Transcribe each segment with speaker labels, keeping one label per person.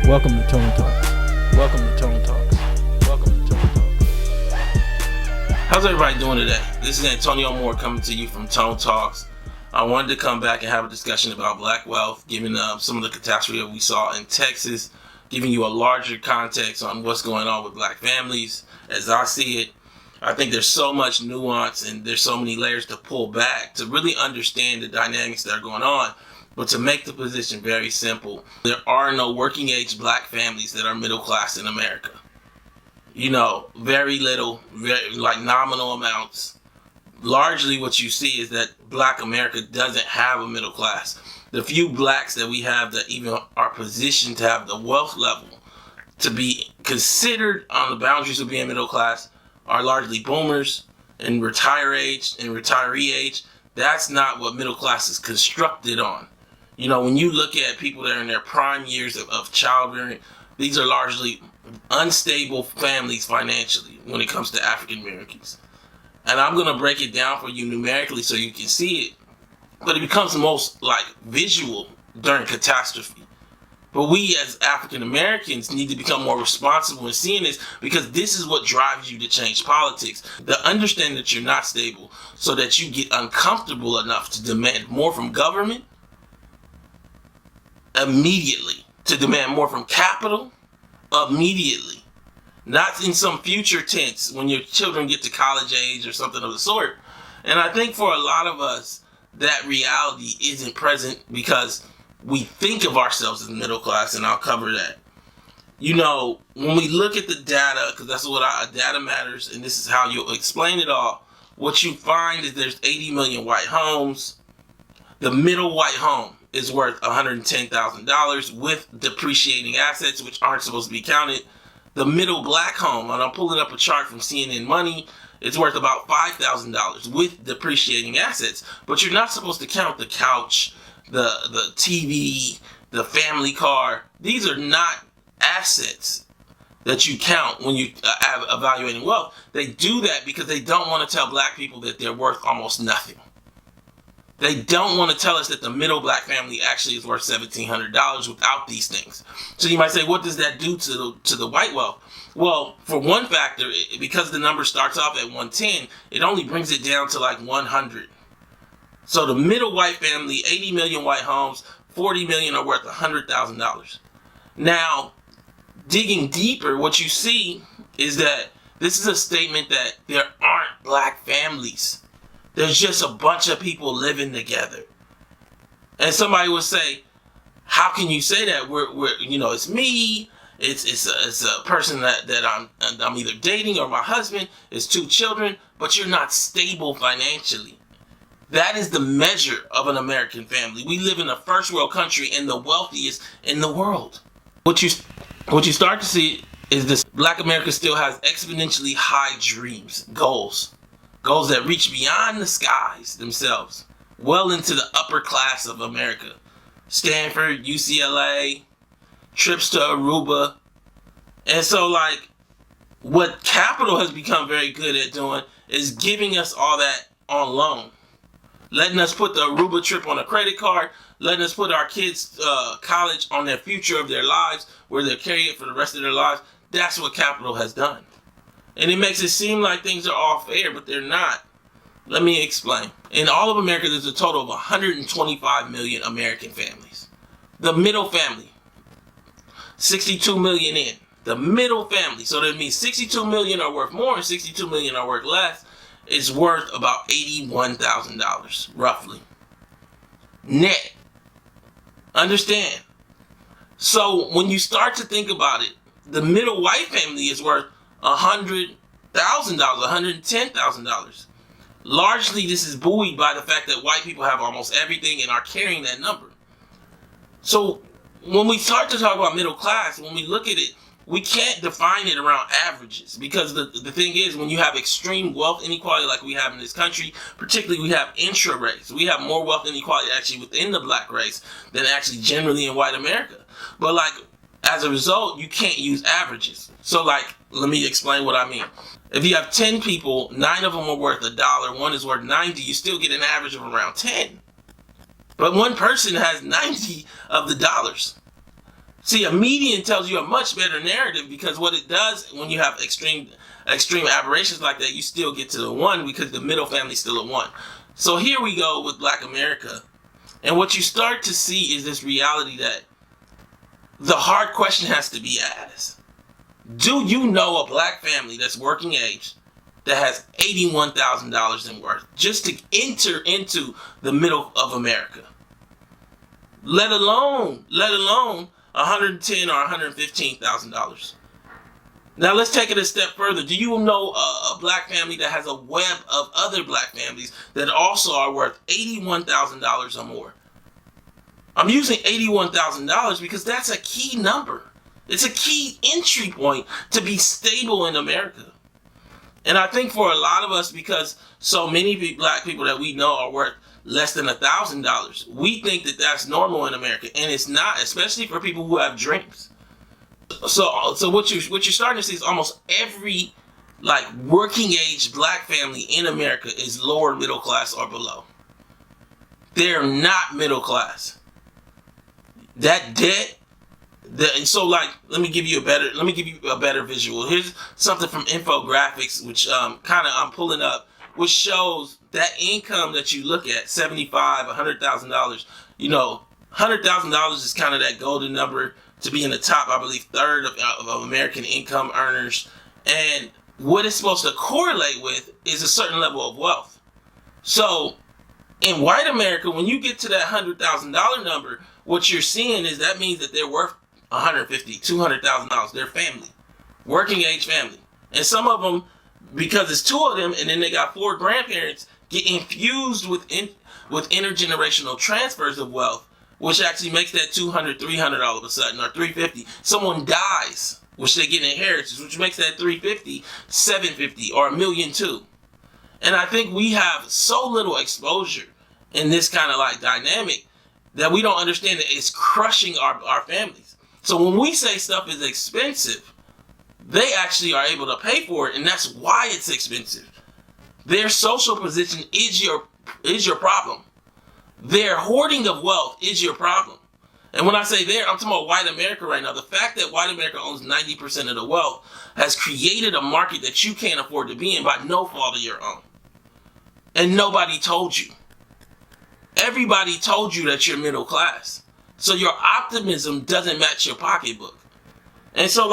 Speaker 1: Welcome to Tone Talks. Welcome to Tone Talks. Welcome to Tone Talks.
Speaker 2: How's everybody doing today? This is Antonio Moore coming to you from Tone Talks. I wanted to come back and have a discussion about black wealth, given some of the catastrophe that we saw in Texas, giving you a larger context on what's going on with black families as I see it. I think there's so much nuance and there's so many layers to pull back to really understand the dynamics that are going on. But to make the position very simple, there are no working age black families that are middle class in America. You know, very little, like nominal amounts. Largely what you see is that black America doesn't have a middle class. The few blacks that we have that even are positioned to have the wealth level to be considered on the boundaries of being middle class are largely boomers and retiree age. That's not what middle class is constructed on. You know, when you look at people that are in their prime years of childbearing, these are largely unstable families financially when it comes to African Americans. And I'm going to break it down for you numerically so you can see it. But it becomes most like visual during catastrophe. But we as African Americans need to become more responsible in seeing this, because this is what drives you to change politics. The understanding that you're not stable so that you get uncomfortable enough to demand more from government immediately, to demand more from capital immediately, not in some future tense when your children get to college age or something of the sort. And I think for a lot of us, that reality isn't present because we think of ourselves as middle class, and I'll cover that. You know, when we look at the data, because that's what data matters, and this is how you'll explain it all, what you find is there's 80 million white homes. The middle white home is worth $110,000 with depreciating assets, which aren't supposed to be counted. The middle black home, and I'm pulling up a chart from CNN Money, it's worth about $5,000 with depreciating assets. But you're not supposed to count the couch, the TV, the family car. These are not assets that you count when you evaluating wealth. They do that because they don't want to tell black people that they're worth almost nothing. They don't want to tell us that the middle black family actually is worth $1,700 without these things. So you might say, what does that do to the white wealth? Well, for one factor, because the number starts off at 110, it only brings it down to like 100. So the middle white family, 80 million white homes, 40 million are worth $100,000. Now, digging deeper, what you see is that this is a statement that there aren't black families. There's just a bunch of people living together. And somebody would say, how can you say that? We're you know, it's me. It's a person that I'm either dating, or my husband. It's two children, but you're not stable financially. That is the measure of an American family. We live in a first world country and the wealthiest in the world. What you start to see is this: black America still has exponentially high dreams, goals that reach beyond the skies themselves, well into the upper class of America. Stanford, UCLA, trips to Aruba. And so, like, what capital has become very good at doing is giving us all that on loan. Letting us put the Aruba trip on a credit card, letting us put our kids' college on their future of their lives, where they'll carry it for the rest of their lives. That's what capital has done. And it makes it seem like things are all fair, but they're not. Let me explain. In all of America, there's a total of 125 million American families. The middle family, 62 million in. The middle family, so that means 62 million are worth more and 62 million are worth less, is worth about $81,000, roughly. Net. Understand? So when you start to think about it, the middle white family is worth $100,000, $110,000. Largely, this is buoyed by the fact that white people have almost everything and are carrying that number. So when we start to talk about middle class, when we look at it, we can't define it around averages, because the thing is, when you have extreme wealth inequality like we have in this country, particularly we have intra-race. We have more wealth inequality actually within the black race than actually generally in white America. But like, as a result, you can't use averages. So like, let me explain what I mean. If you have 10 people, 9 of them are worth $1, 1 is worth 90, you still get an average of around 10. But one person has 90 of the dollars. See, a median tells you a much better narrative, because what it does when you have extreme aberrations like that, you still get to the 1 because the middle family is still a 1. So here we go with Black America. And what you start to see is this reality that the hard question has to be asked. Do you know a Black family that's working age that has $81,000 in worth just to enter into the middle of America? Let alone $110,000 or $115,000. Now let's take it a step further. Do you know a Black family that has a web of other Black families that also are worth $81,000 or more? I'm using $81,000 because that's a key number. It's a key entry point to be stable in America. And I think for a lot of us, because so many Black people that we know are worth less than $1,000, we think that that's normal in America, and it's not, especially for people who have dreams. So what you're starting to see is almost every working age Black family in America is lower middle class or below. They're not middle class. That debt. Let me give you a better visual. Here's something from infographics, which I'm pulling up, which shows that income that you look at, $75,000, $100,000. $100,000 is kind of that golden number to be in the top, I believe, third of American income earners. And what it's supposed to correlate with is a certain level of wealth. So in white America, when you get to that $100,000 number, what you're seeing is that means that they're worth $150,000, $200,000. They're family, working age family. And some of them, because it's 2 of them and then they got 4 grandparents, get infused with intergenerational transfers of wealth, which actually makes that $200,000, $300,000 all of a sudden, or $350,000. Someone dies, which they get inheritance, which makes that $350,000, $750,000, or $1 million too. And I think we have so little exposure in this kind of dynamic that we don't understand that it's crushing our families. So when we say stuff is expensive, they actually are able to pay for it, and that's why it's expensive. Their social position is your problem. Their hoarding of wealth is your problem. And when I say I'm talking about white America right now. The fact that white America owns 90% of the wealth has created a market that you can't afford to be in by no fault of your own. And nobody told you. Everybody told you that you're middle class. So your optimism doesn't match your pocketbook. And so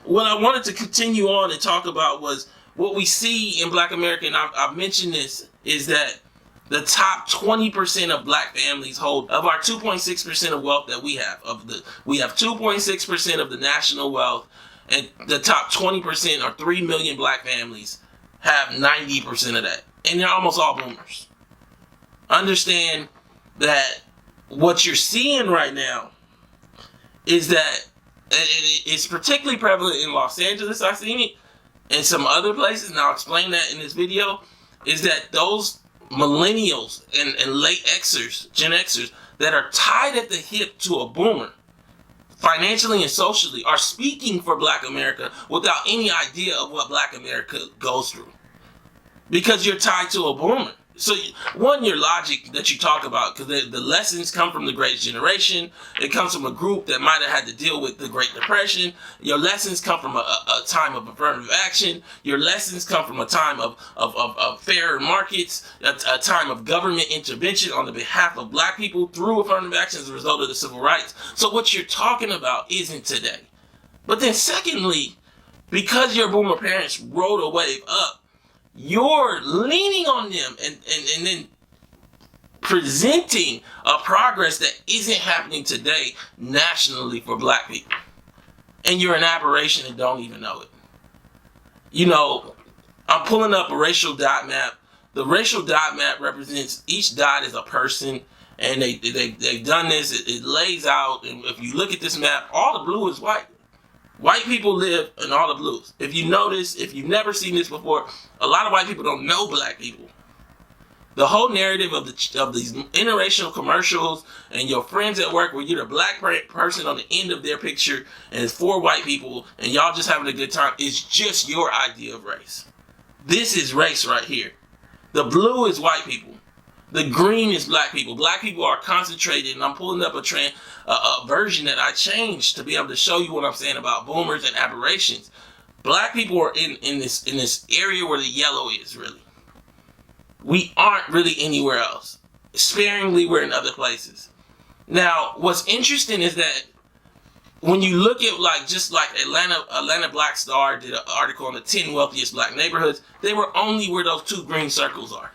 Speaker 2: what I wanted to continue on and talk about was what we see in Black America, and I've mentioned this, is that the top 20% of Black families hold, of our 2.6% of wealth that we have, we have 2.6% of the national wealth, and the top 20% or 3 million Black families have 90% of that. And they're almost all boomers. Understand that what you're seeing right now is that it's particularly prevalent in Los Angeles. I've seen it in some other places, and I'll explain that in this video, is that those millennials and late Xers, Gen Xers, that are tied at the hip to a boomer, financially and socially, are speaking for Black America without any idea of what Black America goes through. Because you're tied to a boomer. So one, your logic that you talk about, because the lessons come from the Great Generation. It comes from a group that might have had to deal with the Great Depression. Your lessons come from a time of affirmative action. Your lessons come from a time of fair markets, a time of government intervention on the behalf of Black people through affirmative action as a result of the civil rights. So what you're talking about isn't today. But then secondly, because your boomer parents rode a wave up, you're leaning on them and then presenting a progress that isn't happening today nationally for Black people. And you're an aberration and don't even know it. I'm pulling up a racial dot map. The racial dot map represents each dot is a person, and they've done this. It lays out, and if you look at this map, all the blue is white. White people live in all the blues. If you notice, if you've never seen this before, a lot of white people don't know Black people. The whole narrative of these interracial commercials and your friends at work where you're the Black person on the end of their picture and it's 4 white people and y'all just having a good time is just your idea of race. This is race right here. The blue is white people. The green is black people. Black people are concentrated, and I'm pulling up a version that I changed to be able to show you what I'm saying about boomers and aberrations. Black people are in this area where the yellow is, really. We aren't really anywhere else. Sparingly, we're in other places. Now, what's interesting is that when you look at just like Atlanta Black Star did an article on the 10 wealthiest black neighborhoods, they were only where those 2 green circles are.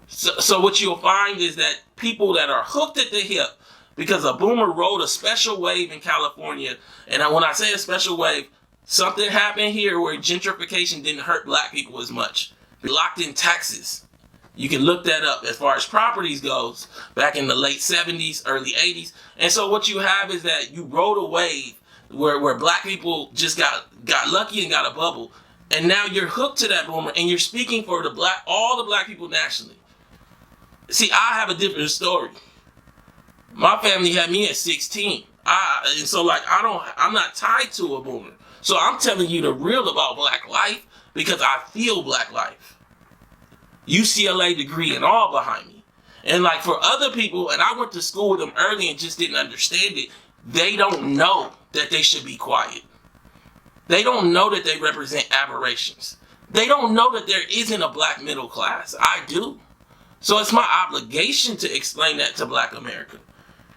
Speaker 2: So what you'll find is that people that are hooked at the hip because a boomer rode a special wave in California, and when I say a special wave, something happened here where gentrification didn't hurt black people as much. They locked in taxes. You can look that up as far as properties goes back in the late 70s, early 80s. And so what you have is that you rode a wave where black people just got lucky and got a bubble. And now you're hooked to that boomer and you're speaking for all the black people nationally. See, I have a different story. My family had me at 16. I'm not tied to a boomer. So I'm telling you the real about black life because I feel black life. UCLA degree and all behind me. And like for other people, and I went to school with them early and just didn't understand it, they don't know that they should be quiet. They don't know that they represent aberrations. They don't know that there isn't a black middle class. I do. So it's my obligation to explain that to black America.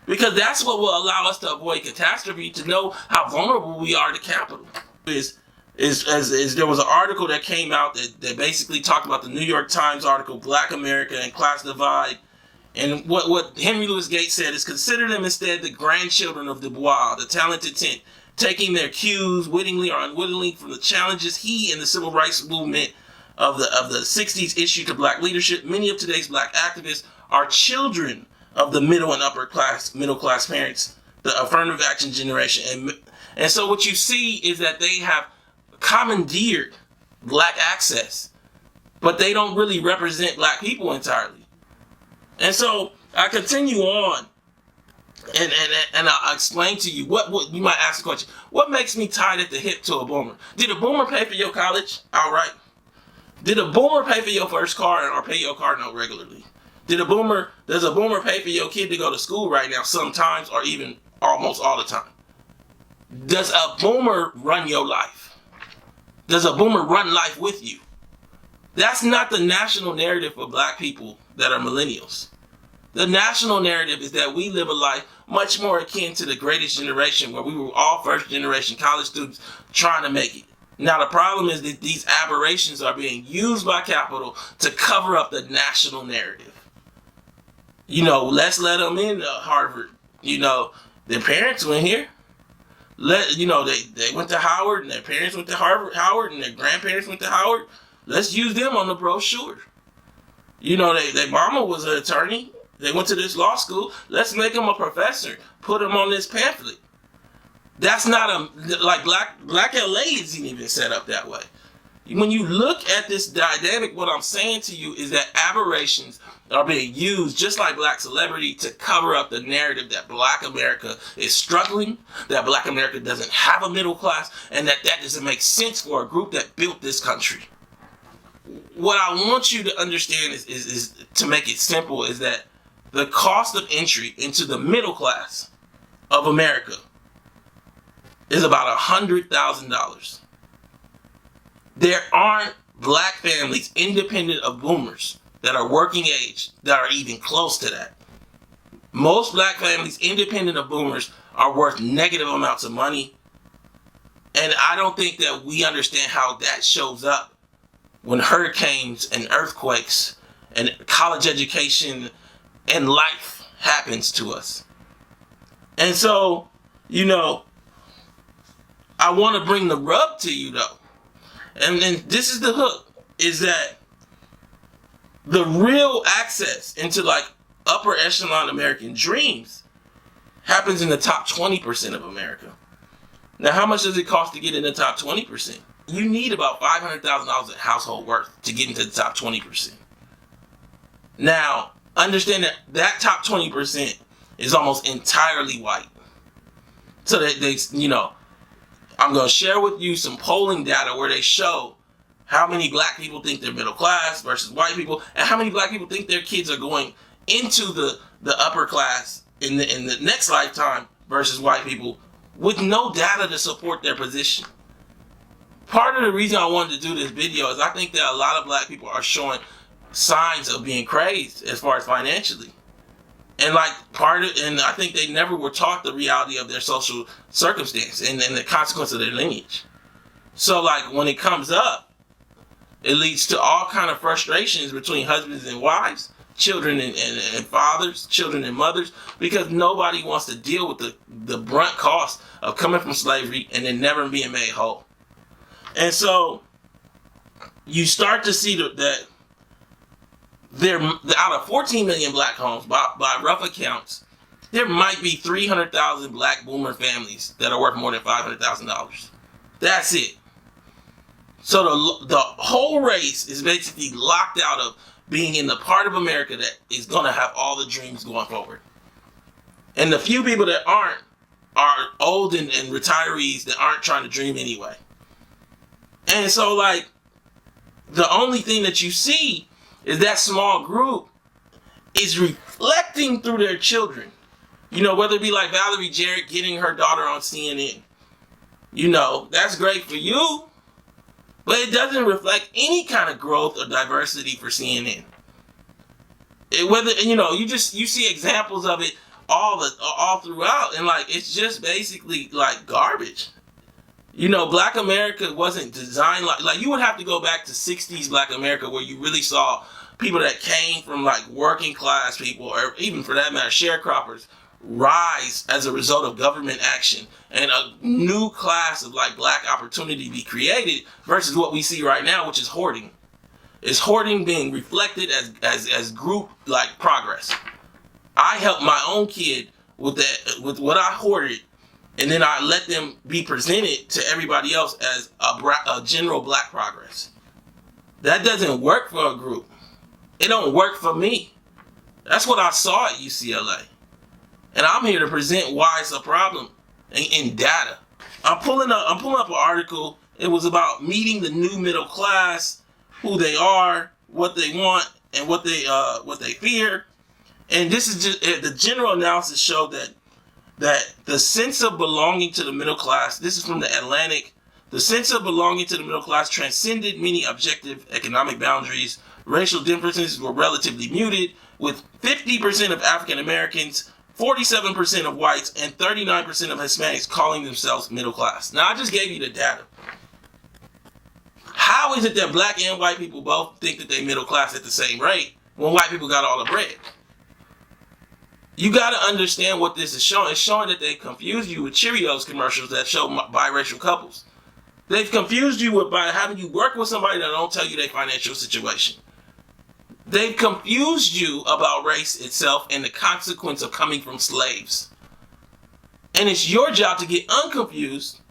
Speaker 2: Because that's what will allow us to avoid catastrophe, to know how vulnerable we are to capital. There was an article that came out that basically talked about the New York Times article, Black America and Class Divide. And what Henry Louis Gates said is, consider them instead the grandchildren of Du Bois, the talented 10, taking their cues, wittingly or unwittingly, from the challenges he and the civil rights movement of the 60s issued to black leadership. Many of today's black activists are children of the middle class parents, the affirmative action generation. And so what you see is that they have commandeered black access, but they don't really represent black people entirely. And so I continue on and I'll explain to you what you might ask the question, what makes me tied at the hip to a boomer? Did a boomer pay for your college outright? Did a boomer pay for your first car or pay your car note regularly? Does a boomer pay for your kid to go to school right now sometimes or even almost all the time? Does a boomer run your life? Does a boomer run life with you? That's not the national narrative for black people that are millennials. The national narrative is that we live a life much more akin to the greatest generation, where we were all first generation college students trying to make it. Now the problem is that these aberrations are being used by capital to cover up the national narrative. Let's let them in Harvard. Their parents went here. They went to Howard, and their parents went to Howard, and their grandparents went to Howard. Let's use them on the brochure. Their mama was an attorney. They went to this law school. Let's make them a professor. Put them on this pamphlet. That's not Black LA isn't even set up that way. When you look at this dynamic, what I'm saying to you is that aberrations are being used, just like black celebrity, to cover up the narrative that black America is struggling, that black America doesn't have a middle class, and that doesn't make sense for a group that built this country. What I want you to understand is to make it simple, is that the cost of entry into the middle class of America is about $100,000. There aren't black families independent of boomers that are working age that are even close to that. Most black families independent of boomers are worth negative amounts of money. And I don't think that we understand how that shows up when hurricanes and earthquakes and college education and life happens to us. And so, I want to bring the rub to you though. And this is the hook, is that the real access into upper echelon American dreams happens in the top 20% of America. Now, how much does it cost to get in the top 20%? You need about $500,000 in household worth to get into the top 20%. Now, understand that top 20% is almost entirely white. So that I'm going to share with you some polling data where they show how many black people think they're middle class versus white people, and how many black people think their kids are going into the upper class in the next lifetime versus white people, with no data to support their position. Part of the reason I wanted to do this video is I think that a lot of black people are showing signs of being crazed as far as financially. And and I think they never were taught the reality of their social circumstance and the consequence of their lineage. So when it comes up, it leads to all kind of frustrations between husbands and wives, children and fathers, children and mothers, because nobody wants to deal with the brunt cost of coming from slavery and then never being made whole. And so you start to see that there, out of 14 million black homes, by rough accounts, there might be 300,000 black boomer families that are worth more than $500,000. That's it. So the whole race is basically locked out of being in the part of America that is going to have all the dreams going forward. And the few people that aren't are old and retirees that aren't trying to dream anyway. And so the only thing that you see is that small group is reflecting through their children. Whether it be like Valerie Jarrett getting her daughter on CNN. That's great for you, but it doesn't reflect any kind of growth or diversity for CNN. You see examples of it all throughout, and it's just basically garbage. Black America wasn't designed like you would have to go back to 60s Black America, where you really saw people that came from working class people, or even for that matter sharecroppers, rise as a result of government action, and a new class of black opportunity be created versus what we see right now, which is hoarding. Is hoarding being reflected as group progress. I helped my own kid with what I hoarded, and then I let them be presented to everybody else as a general black progress. That doesn't work for a group. It don't work for me. That's what I saw at UCLA. And I'm here to present why it's a problem in data. I'm pulling up an article. It was about meeting the new middle class, who they are, what they want, and what they fear. And this is just the general analysis showed that the sense of belonging to the middle class, this is from the Atlantic, the sense of belonging to the middle class transcended many objective economic boundaries. Racial differences were relatively muted, with 50% of African Americans, 47% of whites, and 39% of Hispanics calling themselves middle class. Now, I just gave you the data. How is it that black and white people both think that they're middle class at the same rate when white people got all the bread? You got to understand what this is showing. It's showing that they confuse you with Cheerios commercials that show biracial couples. They've confused you by having you work with somebody that don't tell you their financial situation. They've confused you about race itself and the consequence of coming from slaves. And it's your job to get unconfused,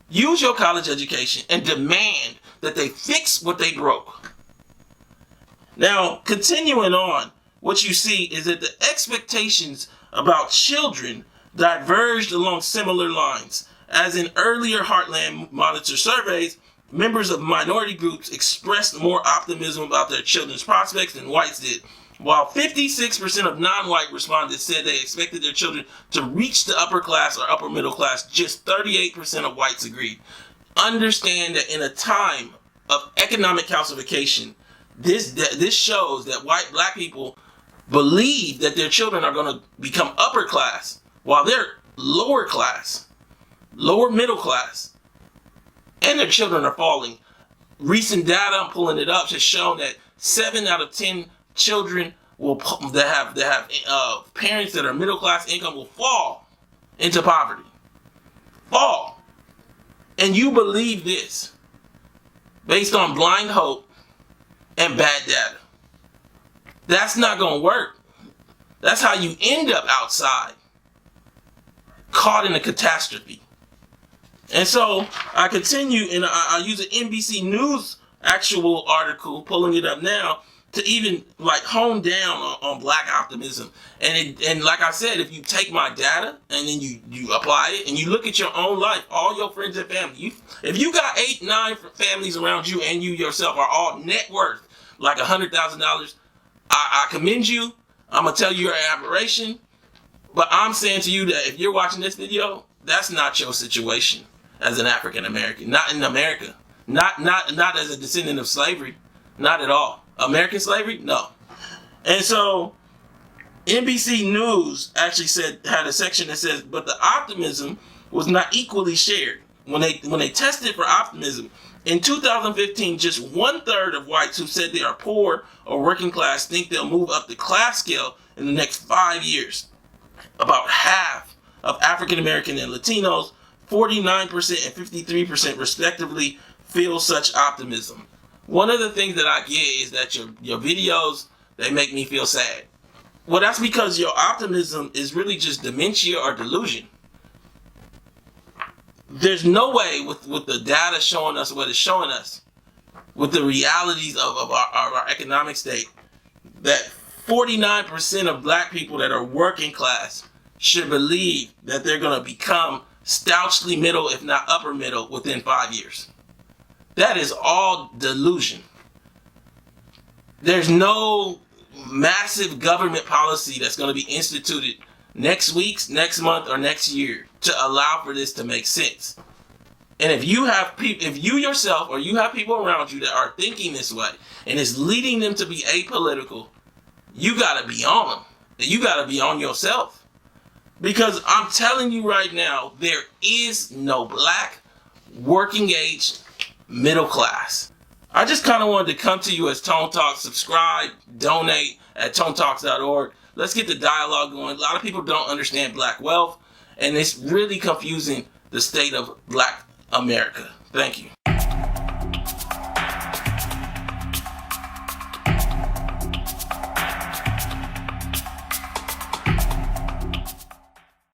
Speaker 2: use your college education, and demand that they fix what they broke. Now, continuing on, what you see is that the expectations about children diverged along similar lines. As in earlier Heartland Monitor surveys, members of minority groups expressed more optimism about their children's prospects than whites did. While 56% of non-white respondents said they expected their children to reach the upper class or upper middle class, just 38% of whites agreed. Understand that in a time of economic calcification, this shows that black people believe that their children are going to become upper class while they're lower class, lower middle class, and their children are falling. Recent data, I'm pulling it up, has shown that 7 out of 10 children that have parents that are middle class income will fall into poverty. Fall. And you believe this based on blind hope and bad data. That's not going to work. That's how you end up outside, caught in a catastrophe. And so I continue, and I use an NBC News actual article, pulling it up now, to even like hone down on black optimism. And like I said, if you take my data and then you apply it and you look at your own life, all your friends and family, if you got 8-9 families around you and you yourself are all net worth like $100,000, I commend you. I'm gonna tell you you're an aberration. But I'm saying to you that if you're watching this video, that's not your situation as an African American, not in America, not as a descendant of slavery, not at all. American slavery, no. And so NBC News actually had a section that says, but the optimism was not equally shared. When they tested for optimism, in 2015, just 1/3 of whites who said they are poor or working class think they'll move up the class scale in the next 5 years. About half of African American and Latinos, 49% and 53% respectively, feel such optimism. One of the things that I get is that your videos, they make me feel sad. Well, that's because your optimism is really just dementia or delusion. There's no way with the data showing us what it's showing us, with the realities of our economic state, that 49% of black people that are working class should believe that they're going to become stouchly middle, if not upper middle, within 5 years. That is all delusion. There's no massive government policy that's going to be instituted next week, next month, or next year to allow for this to make sense. And if you yourself or you have people around you that are thinking this way and it's leading them to be apolitical, you got to be on them. And you got to be on yourself. Because I'm telling you right now, there is no black working age middle class. I just kind of wanted to come to you as Tone Talks. Subscribe, donate at tonetalks.org. Let's get the dialogue going. A lot of people don't understand black wealth, and it's really confusing the state of black America. Thank you.